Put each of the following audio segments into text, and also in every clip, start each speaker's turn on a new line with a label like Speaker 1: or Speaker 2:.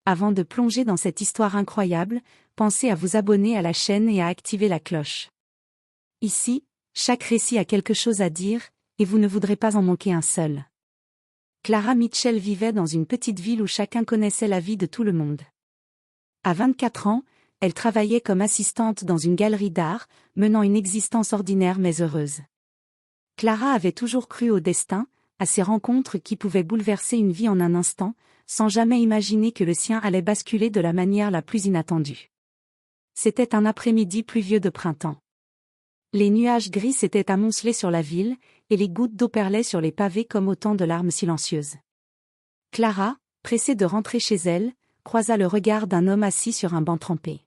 Speaker 1: Avant de plonger dans cette histoire incroyable, pensez à vous abonner à la chaîne et à activer la cloche. Ici, chaque récit a quelque chose à dire, et vous ne voudrez pas en manquer un seul. Clara Mitchell vivait dans une petite ville où chacun connaissait la vie de tout le monde. À 24 ans, elle travaillait comme assistante dans une galerie d'art, menant une existence ordinaire mais heureuse. Clara avait toujours cru au destin, à ces rencontres qui pouvaient bouleverser une vie en un instant, sans jamais imaginer que le sien allait basculer de la manière la plus inattendue. C'était un après-midi pluvieux de printemps. Les nuages gris s'étaient amoncelés sur la ville, et les gouttes d'eau perlaient sur les pavés comme autant de larmes silencieuses. Clara, pressée de rentrer chez elle, croisa le regard d'un homme assis sur un banc trempé.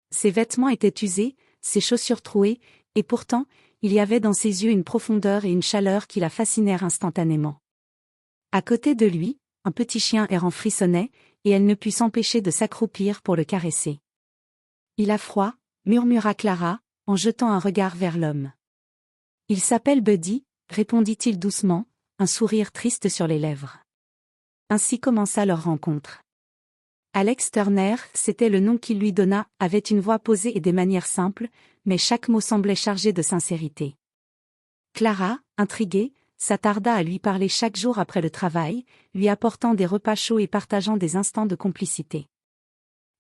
Speaker 1: Ses vêtements étaient usés, ses chaussures trouées, et pourtant, il y avait dans ses yeux une profondeur et une chaleur qui la fascinèrent instantanément. À côté de lui, un petit chien errant frissonnait, et elle ne put s'empêcher de s'accroupir pour le caresser. « Il a froid » murmura Clara, en jetant un regard vers l'homme. « Il s'appelle Buddy » répondit-il doucement, un sourire triste sur les lèvres. Ainsi commença leur rencontre. Alex Turner, c'était le nom qu'il lui donna, avait une voix posée et des manières simples, mais chaque mot semblait chargé de sincérité. Clara, intriguée, s'attarda à lui parler chaque jour après le travail, lui apportant des repas chauds et partageant des instants de complicité.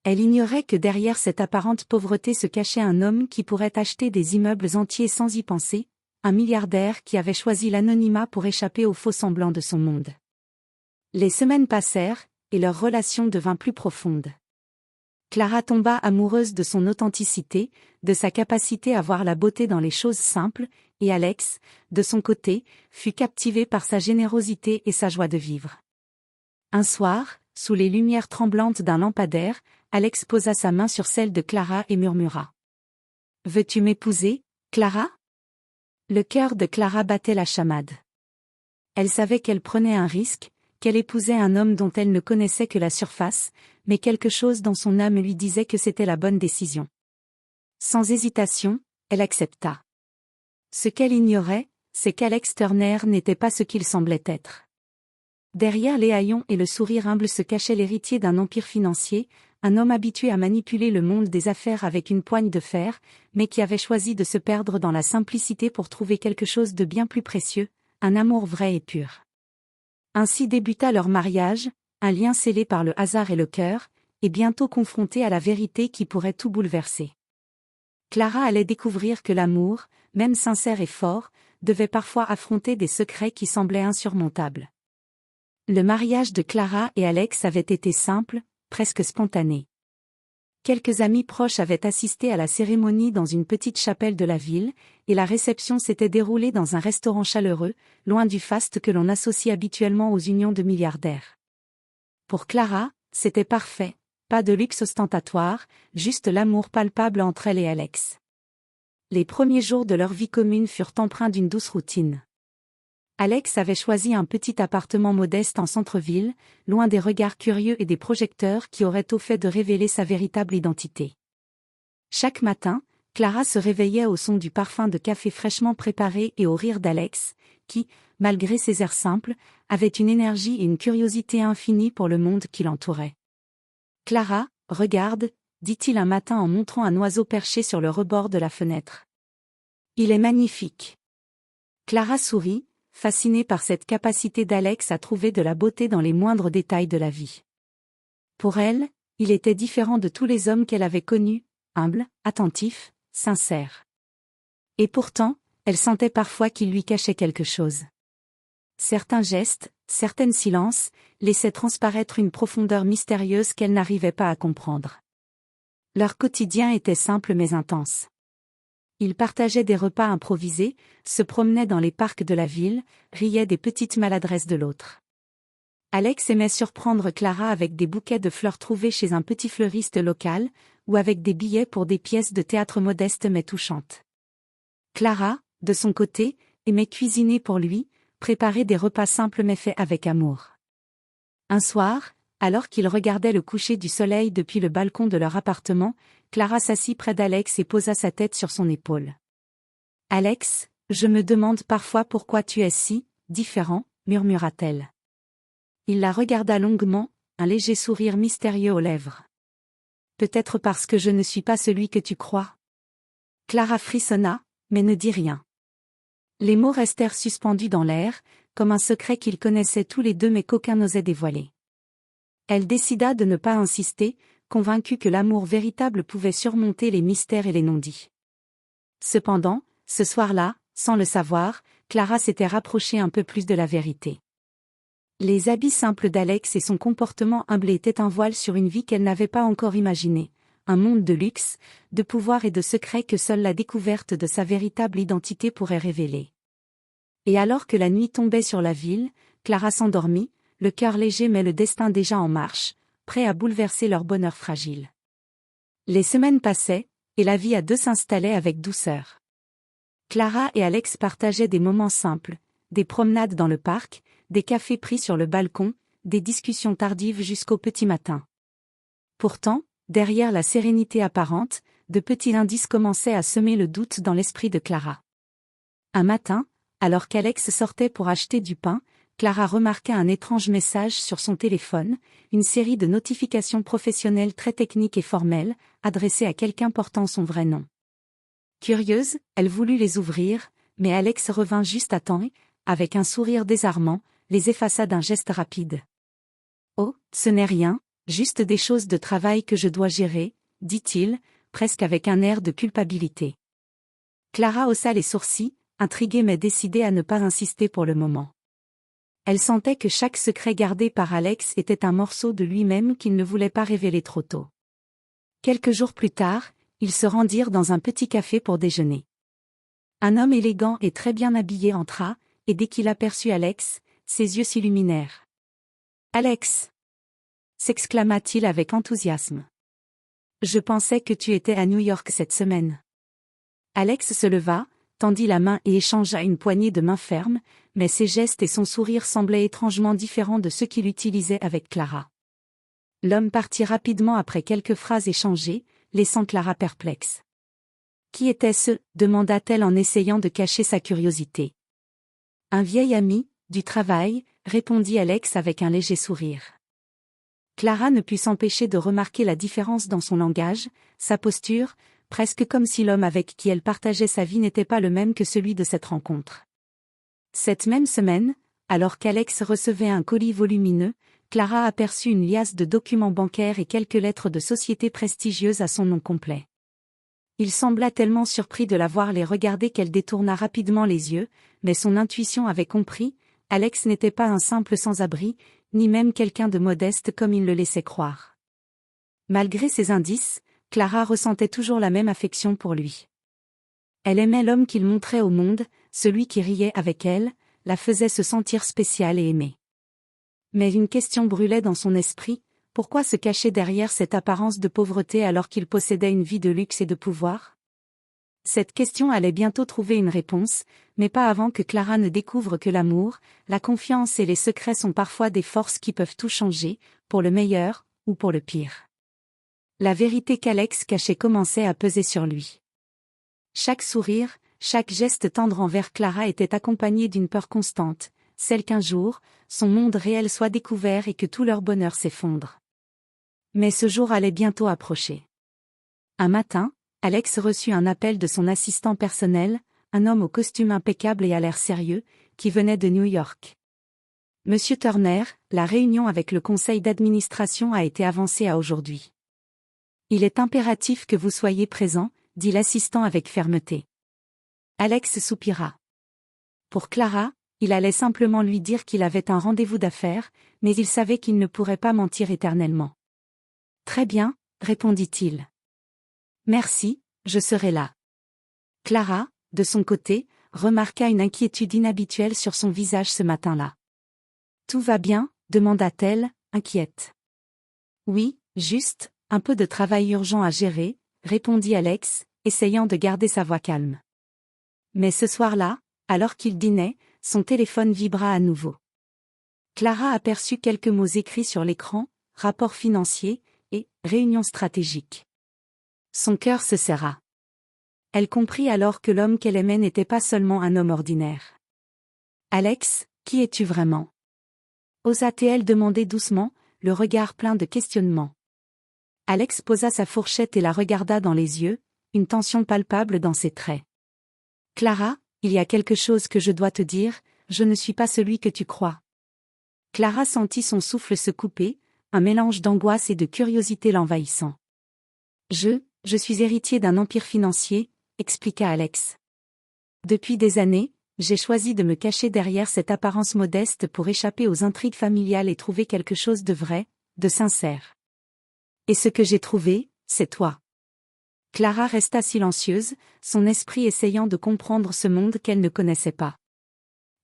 Speaker 1: Elle ignorait que derrière cette apparente pauvreté se cachait un homme qui pourrait acheter des immeubles entiers sans y penser, un milliardaire qui avait choisi l'anonymat pour échapper aux faux semblants de son monde. Les semaines passèrent, et leur relation devint plus profonde. Clara tomba amoureuse de son authenticité, de sa capacité à voir la beauté dans les choses simples, et Alex, de son côté, fut captivé par sa générosité et sa joie de vivre. Un soir, sous les lumières tremblantes d'un lampadaire, Alex posa sa main sur celle de Clara et murmura. « Veux-tu m'épouser, Clara ?» Le cœur de Clara battait la chamade. Elle savait qu'elle prenait un risque, qu'elle épousait un homme dont elle ne connaissait que la surface, mais quelque chose dans son âme lui disait que c'était la bonne décision. Sans hésitation, elle accepta. Ce qu'elle ignorait, c'est qu'Alex Turner n'était pas ce qu'il semblait être. Derrière les haillons et le sourire humble se cachait l'héritier d'un empire financier, un homme habitué à manipuler le monde des affaires avec une poigne de fer, mais qui avait choisi de se perdre dans la simplicité pour trouver quelque chose de bien plus précieux, un amour vrai et pur. Ainsi débuta leur mariage, un lien scellé par le hasard et le cœur, et bientôt confronté à la vérité qui pourrait tout bouleverser. Clara allait découvrir que l'amour, même sincère et fort, devait parfois affronter des secrets qui semblaient insurmontables. Le mariage de Clara et Alex avait été simple, presque spontané. Quelques amis proches avaient assisté à la cérémonie dans une petite chapelle de la ville, et la réception s'était déroulée dans un restaurant chaleureux, loin du faste que l'on associe habituellement aux unions de milliardaires. Pour Clara, c'était parfait, pas de luxe ostentatoire, juste l'amour palpable entre elle et Alex. Les premiers jours de leur vie commune furent empreints d'une douce routine. Alex avait choisi un petit appartement modeste en centre-ville, loin des regards curieux et des projecteurs qui auraient au fait de révéler sa véritable identité. Chaque matin, Clara se réveillait au son du parfum de café fraîchement préparé et au rire d'Alex, qui, malgré ses airs simples, avait une énergie et une curiosité infinie pour le monde qui l'entourait. « Clara, regarde » dit-il un matin en montrant un oiseau perché sur le rebord de la fenêtre. « Il est magnifique. » Clara sourit, fascinée par cette capacité d'Alex à trouver de la beauté dans les moindres détails de la vie. Pour elle, il était différent de tous les hommes qu'elle avait connus, humble, attentif, sincère. Et pourtant, elle sentait parfois qu'il lui cachait quelque chose. Certains gestes, certains silences, laissaient transparaître une profondeur mystérieuse qu'elle n'arrivait pas à comprendre. Leur quotidien était simple mais intense. Ils partageaient des repas improvisés, se promenaient dans les parcs de la ville, riaient des petites maladresses de l'autre. Alex aimait surprendre Clara avec des bouquets de fleurs trouvés chez un petit fleuriste local, ou avec des billets pour des pièces de théâtre modestes mais touchantes. Clara, de son côté, aimait cuisiner pour lui, préparer des repas simples mais faits avec amour. Un soir, alors qu'ils regardaient le coucher du soleil depuis le balcon de leur appartement, Clara s'assit près d'Alex et posa sa tête sur son épaule. « Alex, je me demande parfois pourquoi tu es si différent, » murmura-t-elle. Il la regarda longuement, un léger sourire mystérieux aux lèvres. Peut-être parce que je ne suis pas celui que tu crois. Clara frissonna, mais ne dit rien. Les mots restèrent suspendus dans l'air, comme un secret qu'ils connaissaient tous les deux mais qu'aucun n'osait dévoiler. Elle décida de ne pas insister, convaincue que l'amour véritable pouvait surmonter les mystères et les non-dits. Cependant, ce soir-là, sans le savoir, Clara s'était rapprochée un peu plus de la vérité. Les habits simples d'Alex et son comportement humble étaient un voile sur une vie qu'elle n'avait pas encore imaginée, un monde de luxe, de pouvoir et de secrets que seule la découverte de sa véritable identité pourrait révéler. Et alors que la nuit tombait sur la ville, Clara s'endormit, le cœur léger mais le destin déjà en marche, prêt à bouleverser leur bonheur fragile. Les semaines passaient, et la vie à deux s'installait avec douceur. Clara et Alex partageaient des moments simples, des promenades dans le parc, des cafés pris sur le balcon, des discussions tardives jusqu'au petit matin. Pourtant, derrière la sérénité apparente, de petits indices commençaient à semer le doute dans l'esprit de Clara. Un matin, alors qu'Alex sortait pour acheter du pain, Clara remarqua un étrange message sur son téléphone, une série de notifications professionnelles très techniques et formelles, adressées à quelqu'un portant son vrai nom. Curieuse, elle voulut les ouvrir, mais Alex revint juste à temps et, avec un sourire désarmant, les effaça d'un geste rapide. « Oh, ce n'est rien, juste des choses de travail que je dois gérer, » dit-il, presque avec un air de culpabilité. Clara haussa les sourcils, intriguée mais décidée à ne pas insister pour le moment. Elle sentait que chaque secret gardé par Alex était un morceau de lui-même qu'il ne voulait pas révéler trop tôt. Quelques jours plus tard, ils se rendirent dans un petit café pour déjeuner. Un homme élégant et très bien habillé entra, et dès qu'il aperçut Alex, ses yeux s'illuminèrent. « Alex !» s'exclama-t-il avec enthousiasme. « Je pensais que tu étais à New York cette semaine. » Alex se leva, tendit la main et échangea une poignée de main ferme, mais ses gestes et son sourire semblaient étrangement différents de ceux qu'il utilisait avec Clara. L'homme partit rapidement après quelques phrases échangées, laissant Clara perplexe. « Qui était-ce » demanda-t-elle en essayant de cacher sa curiosité. « Un vieil ami, du travail » répondit Alex avec un léger sourire. Clara ne put s'empêcher de remarquer la différence dans son langage, sa posture, presque comme si l'homme avec qui elle partageait sa vie n'était pas le même que celui de cette rencontre. Cette même semaine, alors qu'Alex recevait un colis volumineux, Clara aperçut une liasse de documents bancaires et quelques lettres de sociétés prestigieuses à son nom complet. Il sembla tellement surpris de la voir les regarder qu'elle détourna rapidement les yeux, mais son intuition avait compris, Alex n'était pas un simple sans-abri, ni même quelqu'un de modeste comme il le laissait croire. Malgré ces indices, Clara ressentait toujours la même affection pour lui. Elle aimait l'homme qu'il montrait au monde, celui qui riait avec elle, la faisait se sentir spéciale et aimée. Mais une question brûlait dans son esprit, pourquoi se cacher derrière cette apparence de pauvreté alors qu'il possédait une vie de luxe et de pouvoir ? Cette question allait bientôt trouver une réponse, mais pas avant que Clara ne découvre que l'amour, la confiance et les secrets sont parfois des forces qui peuvent tout changer, pour le meilleur, ou pour le pire. La vérité qu'Alex cachait commençait à peser sur lui. Chaque sourire, chaque geste tendre envers Clara était accompagné d'une peur constante, celle qu'un jour, son monde réel soit découvert et que tout leur bonheur s'effondre. Mais ce jour allait bientôt approcher. Un matin, Alex reçut un appel de son assistant personnel, un homme au costume impeccable et à l'air sérieux, qui venait de New York. « Monsieur Turner, la réunion avec le conseil d'administration a été avancée à aujourd'hui. Il est impératif que vous soyez présent, » dit l'assistant avec fermeté. Alex soupira. Pour Clara, il allait simplement lui dire qu'il avait un rendez-vous d'affaires, mais il savait qu'il ne pourrait pas mentir éternellement. « Très bien, » répondit-il. « Merci, je serai là. » Clara, de son côté, remarqua une inquiétude inhabituelle sur son visage ce matin-là. « Tout va bien ?» demanda-t-elle, inquiète. « Oui, juste, un peu de travail urgent à gérer, » répondit Alex, essayant de garder sa voix calme. Mais ce soir-là, alors qu'il dînait, son téléphone vibra à nouveau. Clara aperçut quelques mots écrits sur l'écran, rapport financier, et réunion stratégique. Son cœur se serra. Elle comprit alors que l'homme qu'elle aimait n'était pas seulement un homme ordinaire. « Alex, qui es-tu vraiment ?» osa-t-elle demander doucement, le regard plein de questionnements. Alex posa sa fourchette et la regarda dans les yeux, une tension palpable dans ses traits. « Clara, il y a quelque chose que je dois te dire, je ne suis pas celui que tu crois. » Clara sentit son souffle se couper, un mélange d'angoisse et de curiosité l'envahissant. « Je suis héritier d'un empire financier, » expliqua Alex. « Depuis des années, j'ai choisi de me cacher derrière cette apparence modeste pour échapper aux intrigues familiales et trouver quelque chose de vrai, de sincère. Et ce que j'ai trouvé, c'est toi. » Clara resta silencieuse, son esprit essayant de comprendre ce monde qu'elle ne connaissait pas.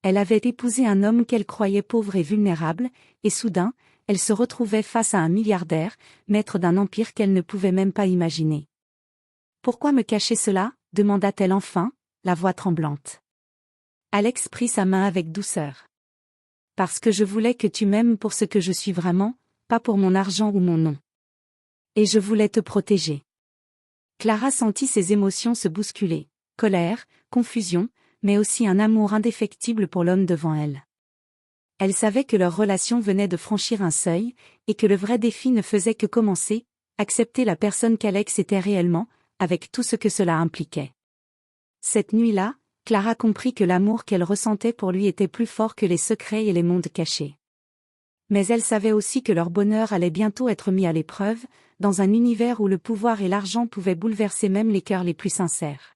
Speaker 1: Elle avait épousé un homme qu'elle croyait pauvre et vulnérable, et soudain, elle se retrouvait face à un milliardaire, maître d'un empire qu'elle ne pouvait même pas imaginer. « Pourquoi me cacher cela ?» demanda-t-elle enfin, la voix tremblante. Alex prit sa main avec douceur. « Parce que je voulais que tu m'aimes pour ce que je suis vraiment, pas pour mon argent ou mon nom. Et je voulais te protéger. » Clara sentit ses émotions se bousculer, colère, confusion, mais aussi un amour indéfectible pour l'homme devant elle. Elle savait que leur relation venait de franchir un seuil, et que le vrai défi ne faisait que commencer, accepter la personne qu'Alex était réellement, avec tout ce que cela impliquait. Cette nuit-là, Clara comprit que l'amour qu'elle ressentait pour lui était plus fort que les secrets et les mondes cachés. Mais elle savait aussi que leur bonheur allait bientôt être mis à l'épreuve, dans un univers où le pouvoir et l'argent pouvaient bouleverser même les cœurs les plus sincères.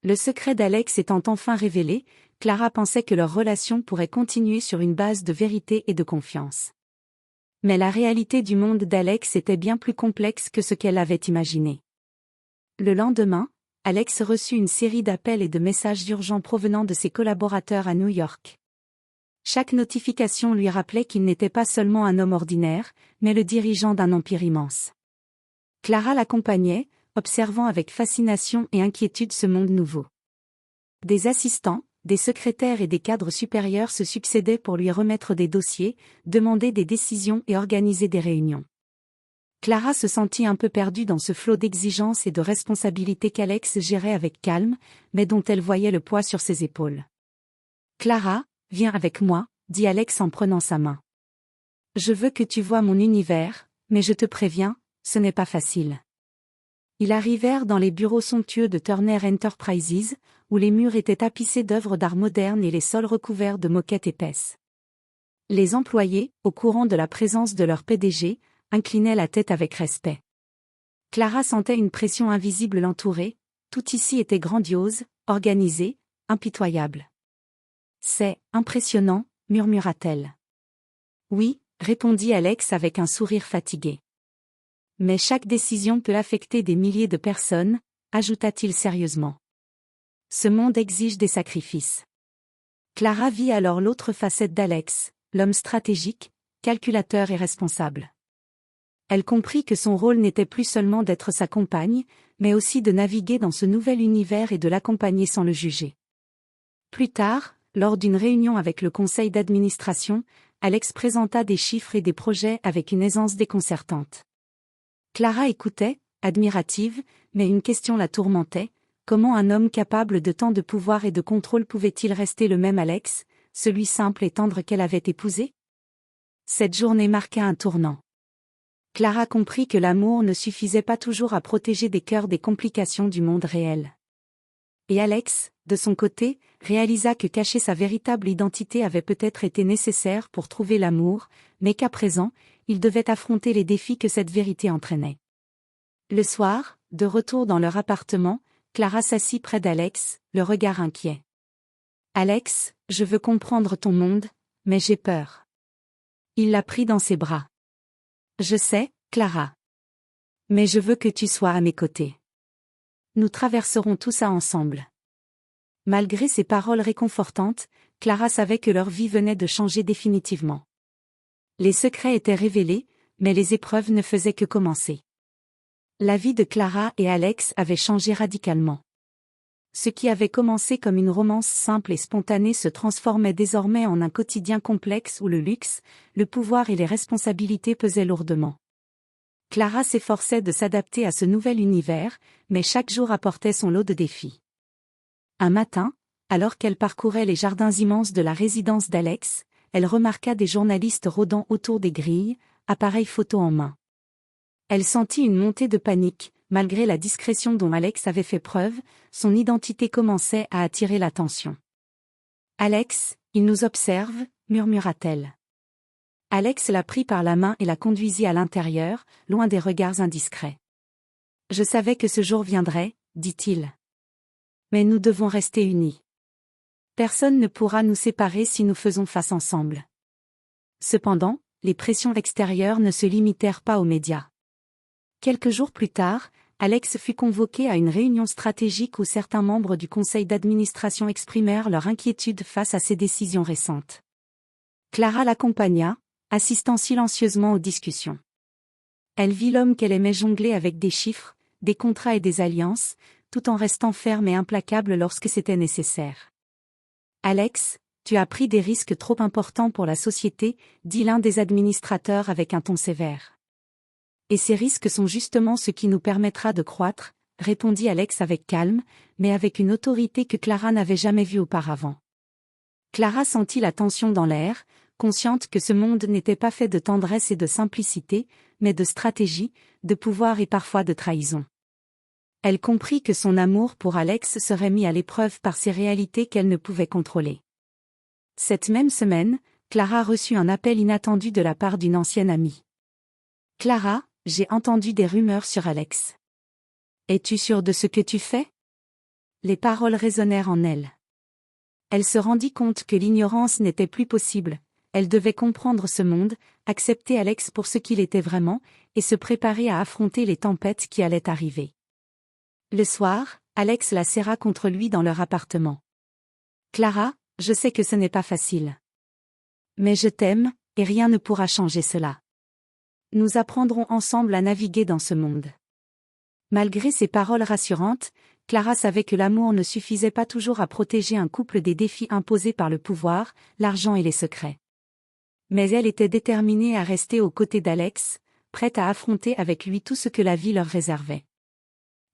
Speaker 1: Le secret d'Alex étant enfin révélé, Clara pensait que leur relation pourrait continuer sur une base de vérité et de confiance. Mais la réalité du monde d'Alex était bien plus complexe que ce qu'elle avait imaginé. Le lendemain, Alex reçut une série d'appels et de messages urgents provenant de ses collaborateurs à New York. Chaque notification lui rappelait qu'il n'était pas seulement un homme ordinaire, mais le dirigeant d'un empire immense. Clara l'accompagnait, observant avec fascination et inquiétude ce monde nouveau. Des assistants, des secrétaires et des cadres supérieurs se succédaient pour lui remettre des dossiers, demander des décisions et organiser des réunions. Clara se sentit un peu perdue dans ce flot d'exigences et de responsabilités qu'Alex gérait avec calme, mais dont elle voyait le poids sur ses épaules. « Clara, viens avec moi, » dit Alex en prenant sa main. « Je veux que tu vois mon univers, mais je te préviens, ce n'est pas facile. » Ils arrivèrent dans les bureaux somptueux de Turner Enterprises, où les murs étaient tapissés d'œuvres d'art modernes et les sols recouverts de moquettes épaisses. Les employés, au courant de la présence de leur PDG, inclinaient la tête avec respect. Clara sentait une pression invisible l'entourer, tout ici était grandiose, organisé, impitoyable. « C'est impressionnant », murmura-t-elle. « Oui », répondit Alex avec un sourire fatigué. « Mais chaque décision peut affecter des milliers de personnes, » ajouta-t-il sérieusement. « Ce monde exige des sacrifices. » Clara vit alors l'autre facette d'Alex, l'homme stratégique, calculateur et responsable. Elle comprit que son rôle n'était plus seulement d'être sa compagne, mais aussi de naviguer dans ce nouvel univers et de l'accompagner sans le juger. Plus tard, lors d'une réunion avec le conseil d'administration, Alex présenta des chiffres et des projets avec une aisance déconcertante. Clara écoutait, admirative, mais une question la tourmentait. Comment un homme capable de tant de pouvoir et de contrôle pouvait-il rester le même Alex, celui simple et tendre qu'elle avait épousé? Cette journée marqua un tournant. Clara comprit que l'amour ne suffisait pas toujours à protéger des cœurs des complications du monde réel. Et Alex, de son côté, réalisa que cacher sa véritable identité avait peut-être été nécessaire pour trouver l'amour, mais qu'à présent, il devait affronter les défis que cette vérité entraînait. Le soir, de retour dans leur appartement, Clara s'assit près d'Alex, le regard inquiet. « Alex, je veux comprendre ton monde, mais j'ai peur. » Il la prit dans ses bras. « Je sais, Clara. Mais je veux que tu sois à mes côtés. Nous traverserons tout ça ensemble. » Malgré ces paroles réconfortantes, Clara savait que leur vie venait de changer définitivement. Les secrets étaient révélés, mais les épreuves ne faisaient que commencer. La vie de Clara et Alex avait changé radicalement. Ce qui avait commencé comme une romance simple et spontanée se transformait désormais en un quotidien complexe où le luxe, le pouvoir et les responsabilités pesaient lourdement. Clara s'efforçait de s'adapter à ce nouvel univers, mais chaque jour apportait son lot de défis. Un matin, alors qu'elle parcourait les jardins immenses de la résidence d'Alex, elle remarqua des journalistes rôdant autour des grilles, appareil photo en main. Elle sentit une montée de panique, malgré la discrétion dont Alex avait fait preuve, son identité commençait à attirer l'attention. « Alex, il nous observe », murmura-t-elle. Alex la prit par la main et la conduisit à l'intérieur, loin des regards indiscrets. « Je savais que ce jour viendrait, » dit-il. « Mais nous devons rester unis. Personne ne pourra nous séparer si nous faisons face ensemble. » Cependant, les pressions extérieures ne se limitèrent pas aux médias. Quelques jours plus tard, Alex fut convoqué à une réunion stratégique où certains membres du conseil d'administration exprimèrent leur inquiétude face à ces décisions récentes. Clara l'accompagna, assistant silencieusement aux discussions. Elle vit l'homme qu'elle aimait jongler avec des chiffres, des contrats et des alliances, tout en restant ferme et implacable lorsque c'était nécessaire. « Alex, tu as pris des risques trop importants pour la société, » dit l'un des administrateurs avec un ton sévère. « Et ces risques sont justement ce qui nous permettra de croître, » répondit Alex avec calme, mais avec une autorité que Clara n'avait jamais vue auparavant. Clara sentit la tension dans l'air, consciente que ce monde n'était pas fait de tendresse et de simplicité, mais de stratégie, de pouvoir et parfois de trahison. Elle comprit que son amour pour Alex serait mis à l'épreuve par ces réalités qu'elle ne pouvait contrôler. Cette même semaine, Clara reçut un appel inattendu de la part d'une ancienne amie. « Clara, j'ai entendu des rumeurs sur Alex. Es-tu sûre de ce que tu fais ?» Les paroles résonnèrent en elle. Elle se rendit compte que l'ignorance n'était plus possible, elle devait comprendre ce monde, accepter Alex pour ce qu'il était vraiment, et se préparer à affronter les tempêtes qui allaient arriver. Le soir, Alex la serra contre lui dans leur appartement. « Clara, je sais que ce n'est pas facile. Mais je t'aime, et rien ne pourra changer cela. Nous apprendrons ensemble à naviguer dans ce monde. » Malgré ces paroles rassurantes, Clara savait que l'amour ne suffisait pas toujours à protéger un couple des défis imposés par le pouvoir, l'argent et les secrets. Mais elle était déterminée à rester aux côtés d'Alex, prête à affronter avec lui tout ce que la vie leur réservait.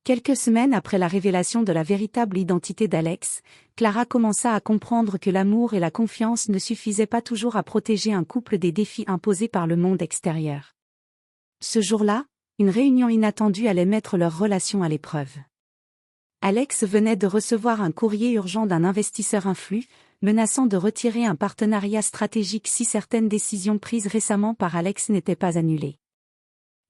Speaker 1: Quelques semaines après la révélation de la véritable identité d'Alex, Clara commença à comprendre que l'amour et la confiance ne suffisaient pas toujours à protéger un couple des défis imposés par le monde extérieur. Ce jour-là, une réunion inattendue allait mettre leur relation à l'épreuve. Alex venait de recevoir un courrier urgent d'un investisseur influent, menaçant de retirer un partenariat stratégique si certaines décisions prises récemment par Alex n'étaient pas annulées.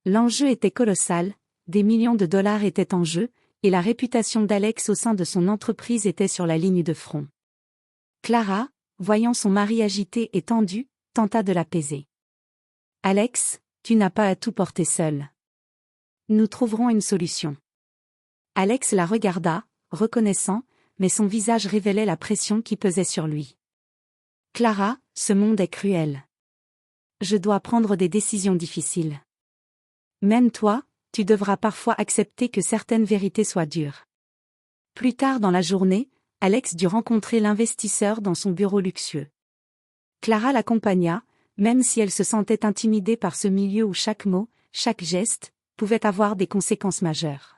Speaker 1: L'enjeu était colossal, des millions de dollars étaient en jeu, et la réputation d'Alex au sein de son entreprise était sur la ligne de front. Clara, voyant son mari agité et tendu, tenta de l'apaiser. « Alex, tu n'as pas à tout porter seul. Nous trouverons une solution. » Alex la regarda, reconnaissant, mais son visage révélait la pression qui pesait sur lui. « Clara, ce monde est cruel. Je dois prendre des décisions difficiles. Même toi, tu devras parfois accepter que certaines vérités soient dures. » Plus tard dans la journée, Alex dut rencontrer l'investisseur dans son bureau luxueux. Clara l'accompagna, même si elle se sentait intimidée par ce milieu où chaque mot, chaque geste, pouvait avoir des conséquences majeures.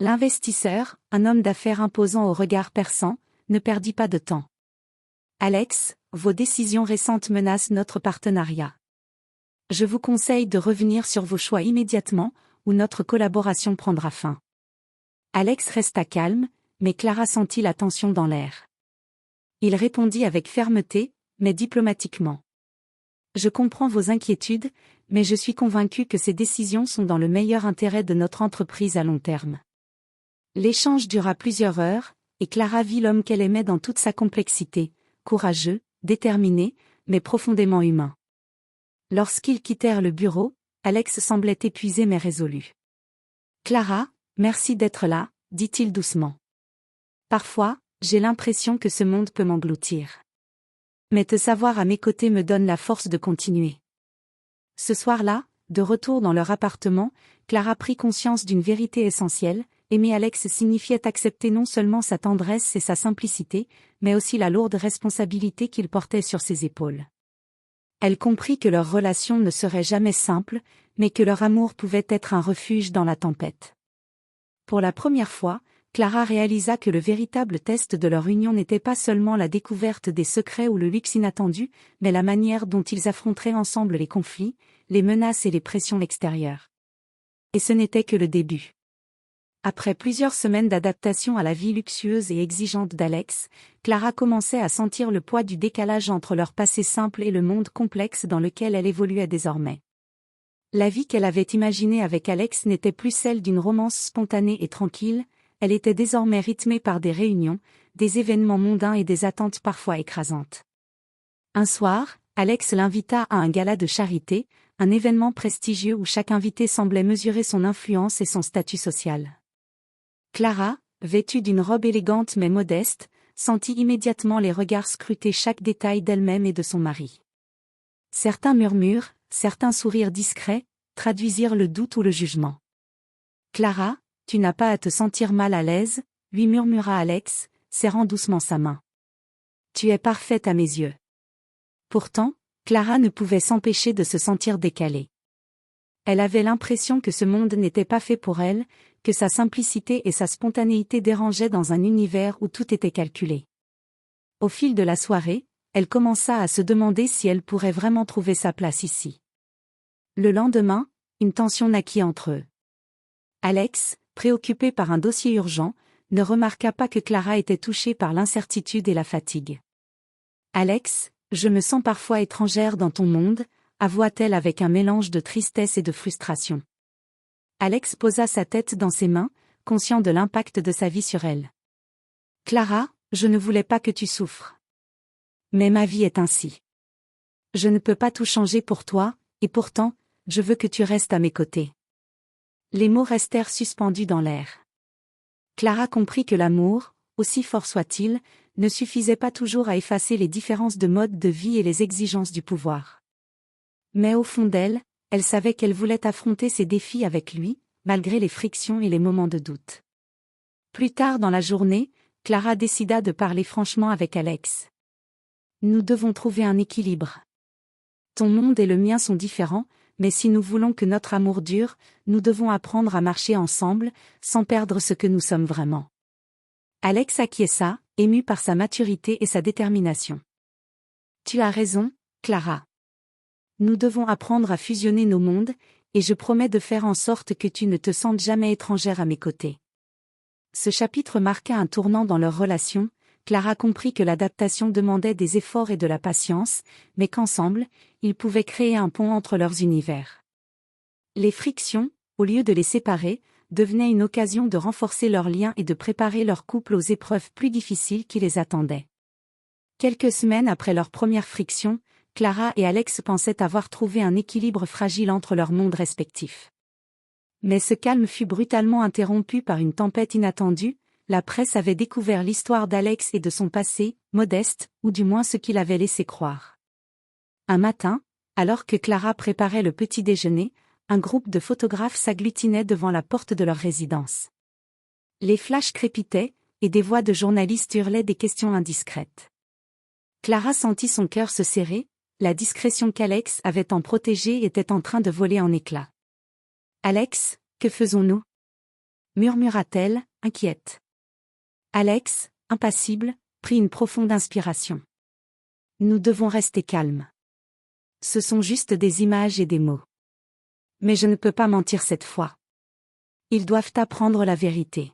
Speaker 1: L'investisseur, un homme d'affaires imposant au regard perçant, ne perdit pas de temps. « Alex, vos décisions récentes menacent notre partenariat. Je vous conseille de revenir sur vos choix immédiatement, ou notre collaboration prendra fin. » Alex resta calme, mais Clara sentit la tension dans l'air. Il répondit avec fermeté, mais diplomatiquement. « Je comprends vos inquiétudes, mais je suis convaincu que ces décisions sont dans le meilleur intérêt de notre entreprise à long terme. » L'échange dura plusieurs heures, et Clara vit l'homme qu'elle aimait dans toute sa complexité, courageux, déterminé, mais profondément humain. Lorsqu'ils quittèrent le bureau, Alex semblait épuisé mais résolu. « Clara, merci d'être là, » dit-il doucement. « Parfois, j'ai l'impression que ce monde peut m'engloutir. Mais te savoir à mes côtés me donne la force de continuer. » Ce soir-là, de retour dans leur appartement, Clara prit conscience d'une vérité essentielle: aimer Alex signifiait accepter non seulement sa tendresse et sa simplicité, mais aussi la lourde responsabilité qu'il portait sur ses épaules. Elle comprit que leur relation ne serait jamais simple, mais que leur amour pouvait être un refuge dans la tempête. Pour la première fois, Clara réalisa que le véritable test de leur union n'était pas seulement la découverte des secrets ou le luxe inattendu, mais la manière dont ils affronteraient ensemble les conflits, les menaces et les pressions extérieures. Et ce n'était que le début. Après plusieurs semaines d'adaptation à la vie luxueuse et exigeante d'Alex, Clara commençait à sentir le poids du décalage entre leur passé simple et le monde complexe dans lequel elle évoluait désormais. La vie qu'elle avait imaginée avec Alex n'était plus celle d'une romance spontanée et tranquille, elle était désormais rythmée par des réunions, des événements mondains et des attentes parfois écrasantes. Un soir, Alex l'invita à un gala de charité, un événement prestigieux où chaque invité semblait mesurer son influence et son statut social. Clara, vêtue d'une robe élégante mais modeste, sentit immédiatement les regards scruter chaque détail d'elle-même et de son mari. Certains murmures, certains sourires discrets, traduisirent le doute ou le jugement. « Clara, tu n'as pas à te sentir mal à l'aise, » lui murmura Alex, serrant doucement sa main. « Tu es parfaite à mes yeux. » Pourtant, Clara ne pouvait s'empêcher de se sentir décalée. Elle avait l'impression que ce monde n'était pas fait pour elle, que sa simplicité et sa spontanéité dérangeaient dans un univers où tout était calculé. Au fil de la soirée, elle commença à se demander si elle pourrait vraiment trouver sa place ici. Le lendemain, une tension naquit entre eux. Alex, préoccupé par un dossier urgent, ne remarqua pas que Clara était touchée par l'incertitude et la fatigue. « Alex, je me sens parfois étrangère dans ton monde », avoua-t-elle avec un mélange de tristesse et de frustration. Alex posa sa tête dans ses mains, conscient de l'impact de sa vie sur elle. « Clara, je ne voulais pas que tu souffres. Mais ma vie est ainsi. Je ne peux pas tout changer pour toi, et pourtant, je veux que tu restes à mes côtés. » Les mots restèrent suspendus dans l'air. Clara comprit que l'amour, aussi fort soit-il, ne suffisait pas toujours à effacer les différences de mode de vie et les exigences du pouvoir. Mais au fond d'elle, elle savait qu'elle voulait affronter ces défis avec lui, malgré les frictions et les moments de doute. Plus tard dans la journée, Clara décida de parler franchement avec Alex. « Nous devons trouver un équilibre. Ton monde et le mien sont différents, mais si nous voulons que notre amour dure, nous devons apprendre à marcher ensemble, sans perdre ce que nous sommes vraiment. » Alex acquiesça, ému par sa maturité et sa détermination. « Tu as raison, Clara. Nous devons apprendre à fusionner nos mondes, et je promets de faire en sorte que tu ne te sentes jamais étrangère à mes côtés. » Ce chapitre marqua un tournant dans leur relation. Clara comprit que l'adaptation demandait des efforts et de la patience, mais qu'ensemble, ils pouvaient créer un pont entre leurs univers. Les frictions, au lieu de les séparer, devenaient une occasion de renforcer leurs liens et de préparer leur couple aux épreuves plus difficiles qui les attendaient. Quelques semaines après leur première friction, Clara et Alex pensaient avoir trouvé un équilibre fragile entre leurs mondes respectifs. Mais ce calme fut brutalement interrompu par une tempête inattendue. La presse avait découvert l'histoire d'Alex et de son passé, modeste, ou du moins ce qu'il avait laissé croire. Un matin, alors que Clara préparait le petit déjeuner, un groupe de photographes s'agglutinait devant la porte de leur résidence. Les flashs crépitaient, et des voix de journalistes hurlaient des questions indiscrètes. Clara sentit son cœur se serrer, la discrétion qu'Alex avait tant protégée était en train de voler en éclats. « Alex, que faisons-nous » murmura-t-elle, inquiète. Alex, impassible, prit une profonde inspiration. « Nous devons rester calmes. Ce sont juste des images et des mots. Mais je ne peux pas mentir cette fois. Ils doivent apprendre la vérité. »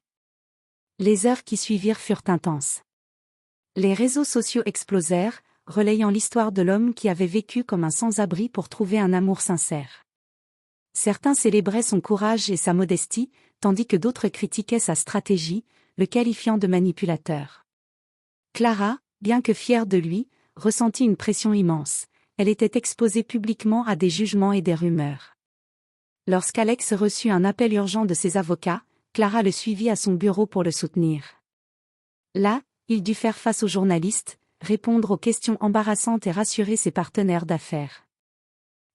Speaker 1: Les heures qui suivirent furent intenses. Les réseaux sociaux explosèrent, relayant l'histoire de l'homme qui avait vécu comme un sans-abri pour trouver un amour sincère. Certains célébraient son courage et sa modestie, tandis que d'autres critiquaient sa stratégie, le qualifiant de manipulateur. Clara, bien que fière de lui, ressentit une pression immense. Elle était exposée publiquement à des jugements et des rumeurs. Lorsqu'Alex reçut un appel urgent de ses avocats, Clara le suivit à son bureau pour le soutenir. Là, il dut faire face aux journalistes, répondre aux questions embarrassantes et rassurer ses partenaires d'affaires.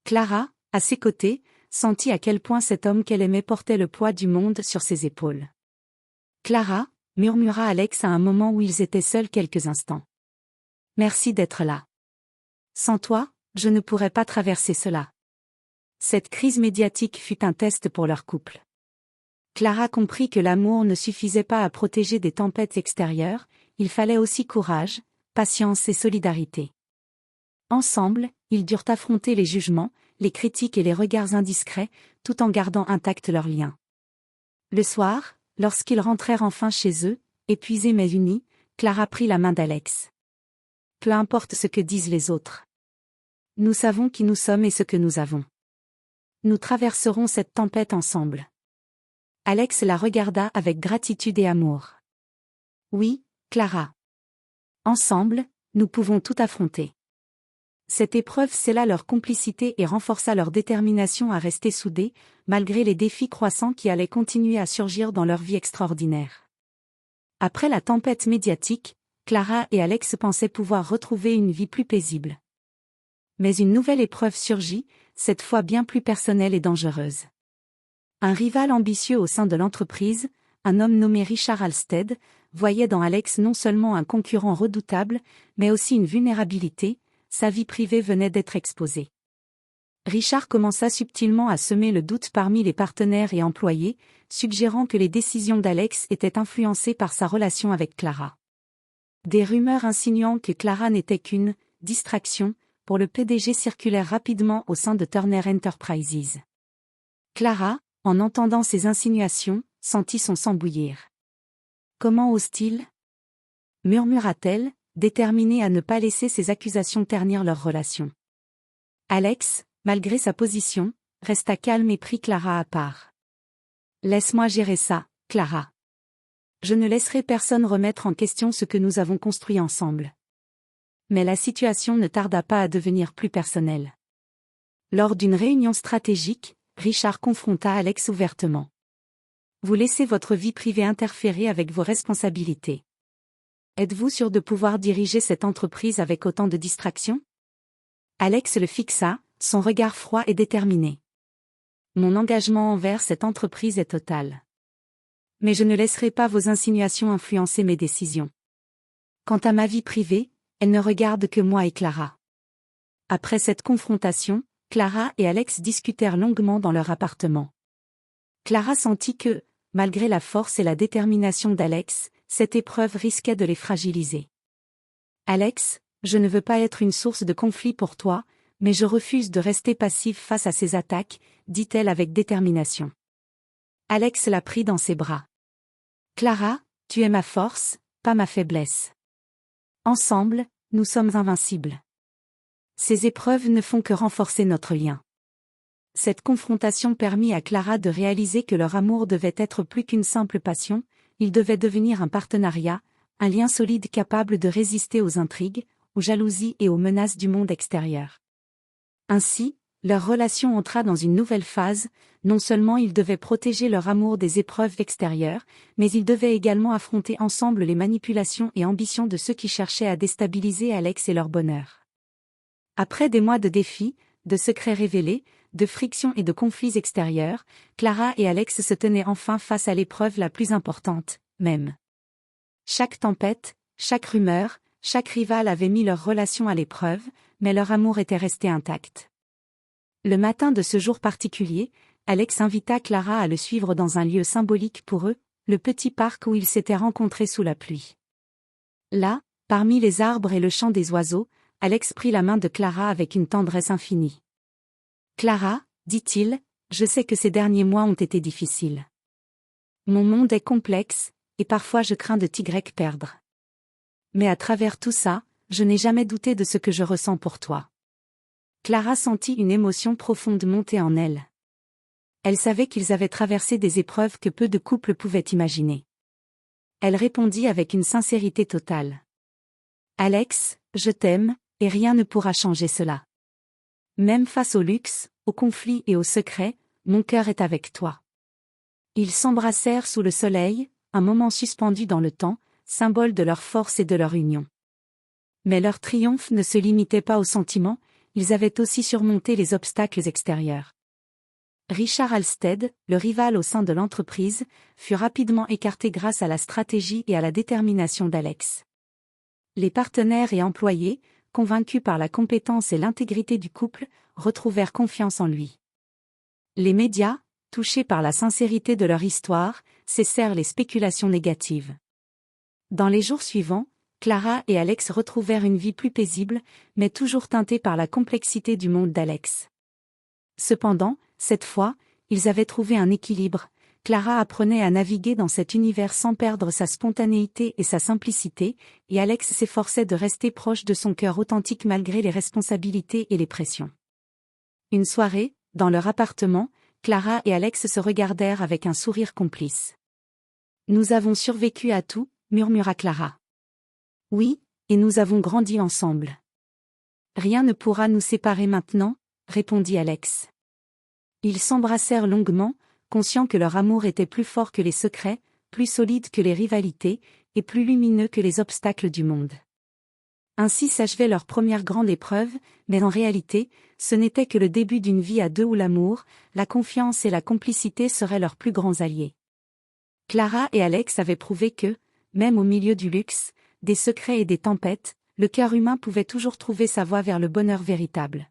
Speaker 1: Clara, à ses côtés, sentit à quel point cet homme qu'elle aimait portait le poids du monde sur ses épaules. « Clara » murmura Alex à un moment où ils étaient seuls quelques instants. « Merci d'être là. Sans toi, je ne pourrais pas traverser cela. » Cette crise médiatique fut un test pour leur couple. Clara comprit que l'amour ne suffisait pas à protéger des tempêtes extérieures, il fallait aussi courage, patience et solidarité. Ensemble, ils durent affronter les jugements, les critiques et les regards indiscrets, tout en gardant intact leur lien. Le soir, lorsqu'ils rentrèrent enfin chez eux, épuisés mais unis, Clara prit la main d'Alex. Peu importe ce que disent les autres. Nous savons qui nous sommes et ce que nous avons. Nous traverserons cette tempête ensemble. Alex la regarda avec gratitude et amour. Oui, Clara. Ensemble, nous pouvons tout affronter. Cette épreuve scella leur complicité et renforça leur détermination à rester soudés, malgré les défis croissants qui allaient continuer à surgir dans leur vie extraordinaire. Après la tempête médiatique, Clara et Alex pensaient pouvoir retrouver une vie plus paisible. Mais une nouvelle épreuve surgit, cette fois bien plus personnelle et dangereuse. Un rival ambitieux au sein de l'entreprise, un homme nommé Richard Halstead, voyait dans Alex non seulement un concurrent redoutable, mais aussi une vulnérabilité. Sa vie privée venait d'être exposée. Richard commença subtilement à semer le doute parmi les partenaires et employés, suggérant que les décisions d'Alex étaient influencées par sa relation avec Clara. Des rumeurs insinuant que Clara n'était qu'une « distraction » pour le PDG circulèrent rapidement au sein de Turner Enterprises. Clara, en entendant ces insinuations, sentit son sang bouillir. « Comment ose-t-il » murmura-t-elle, déterminée à ne pas laisser ces accusations ternir leur relation. Alex, malgré sa position, resta calme et prit Clara à part. « Laisse-moi gérer ça, Clara. Je ne laisserai personne remettre en question ce que nous avons construit ensemble. » Mais la situation ne tarda pas à devenir plus personnelle. Lors d'une réunion stratégique, Richard confronta Alex ouvertement. « Vous laissez votre vie privée interférer avec vos responsabilités. Êtes-vous sûr de pouvoir diriger cette entreprise avec autant de distractions ?» Alex le fixa, son regard froid et déterminé. « Mon engagement envers cette entreprise est total. Mais je ne laisserai pas vos insinuations influencer mes décisions. Quant à ma vie privée, elle ne regarde que moi et Clara. » Après cette confrontation, Clara et Alex discutèrent longuement dans leur appartement. Clara sentit que, malgré la force et la détermination d'Alex, cette épreuve risquait de les fragiliser. « Alex, je ne veux pas être une source de conflit pour toi, mais je refuse de rester passive face à ces attaques, » dit-elle avec détermination. Alex la prit dans ses bras. « Clara, tu es ma force, pas ma faiblesse. Ensemble, nous sommes invincibles. Ces épreuves ne font que renforcer notre lien. » Cette confrontation permit à Clara de réaliser que leur amour devait être plus qu'une simple passion, il devait devenir un partenariat, un lien solide capable de résister aux intrigues, aux jalousies et aux menaces du monde extérieur. Ainsi, leur relation entra dans une nouvelle phase, non seulement ils devaient protéger leur amour des épreuves extérieures, mais ils devaient également affronter ensemble les manipulations et ambitions de ceux qui cherchaient à déstabiliser Alex et leur bonheur. Après des mois de défis, de secrets révélés, de frictions et de conflits extérieurs, Clara et Alex se tenaient enfin face à l'épreuve la plus importante, même. Chaque tempête, chaque rumeur, chaque rival avait mis leur relation à l'épreuve, mais leur amour était resté intact. Le matin de ce jour particulier, Alex invita Clara à le suivre dans un lieu symbolique pour eux, le petit parc où ils s'étaient rencontrés sous la pluie. Là, parmi les arbres et le chant des oiseaux, Alex prit la main de Clara avec une tendresse infinie. « Clara, dit-il, je sais que ces derniers mois ont été difficiles. Mon monde est complexe, et parfois je crains de t'y perdre. Mais à travers tout ça, je n'ai jamais douté de ce que je ressens pour toi. » Clara sentit une émotion profonde monter en elle. Elle savait qu'ils avaient traversé des épreuves que peu de couples pouvaient imaginer. Elle répondit avec une sincérité totale. « Alex, je t'aime, et rien ne pourra changer cela. Même face au luxe, au conflit et au secret, mon cœur est avec toi. » Ils s'embrassèrent sous le soleil, un moment suspendu dans le temps, symbole de leur force et de leur union. Mais leur triomphe ne se limitait pas aux sentiments, ils avaient aussi surmonté les obstacles extérieurs. Richard Halstead, le rival au sein de l'entreprise, fut rapidement écarté grâce à la stratégie et à la détermination d'Alex. Les partenaires et employés, convaincus par la compétence et l'intégrité du couple, retrouvèrent confiance en lui. Les médias, touchés par la sincérité de leur histoire, cessèrent les spéculations négatives. Dans les jours suivants, Clara et Alex retrouvèrent une vie plus paisible, mais toujours teintée par la complexité du monde d'Alex. Cependant, cette fois, ils avaient trouvé un équilibre. Clara apprenait à naviguer dans cet univers sans perdre sa spontanéité et sa simplicité, et Alex s'efforçait de rester proche de son cœur authentique malgré les responsabilités et les pressions. Une soirée, dans leur appartement, Clara et Alex se regardèrent avec un sourire complice. « Nous avons survécu à tout », murmura Clara. « Oui, et nous avons grandi ensemble. »« Rien ne pourra nous séparer maintenant », répondit Alex. Ils s'embrassèrent longuement, conscients que leur amour était plus fort que les secrets, plus solide que les rivalités, et plus lumineux que les obstacles du monde. Ainsi s'achevait leur première grande épreuve, mais en réalité, ce n'était que le début d'une vie à deux où l'amour, la confiance et la complicité seraient leurs plus grands alliés. Clara et Alex avaient prouvé que, même au milieu du luxe, des secrets et des tempêtes, le cœur humain pouvait toujours trouver sa voie vers le bonheur véritable.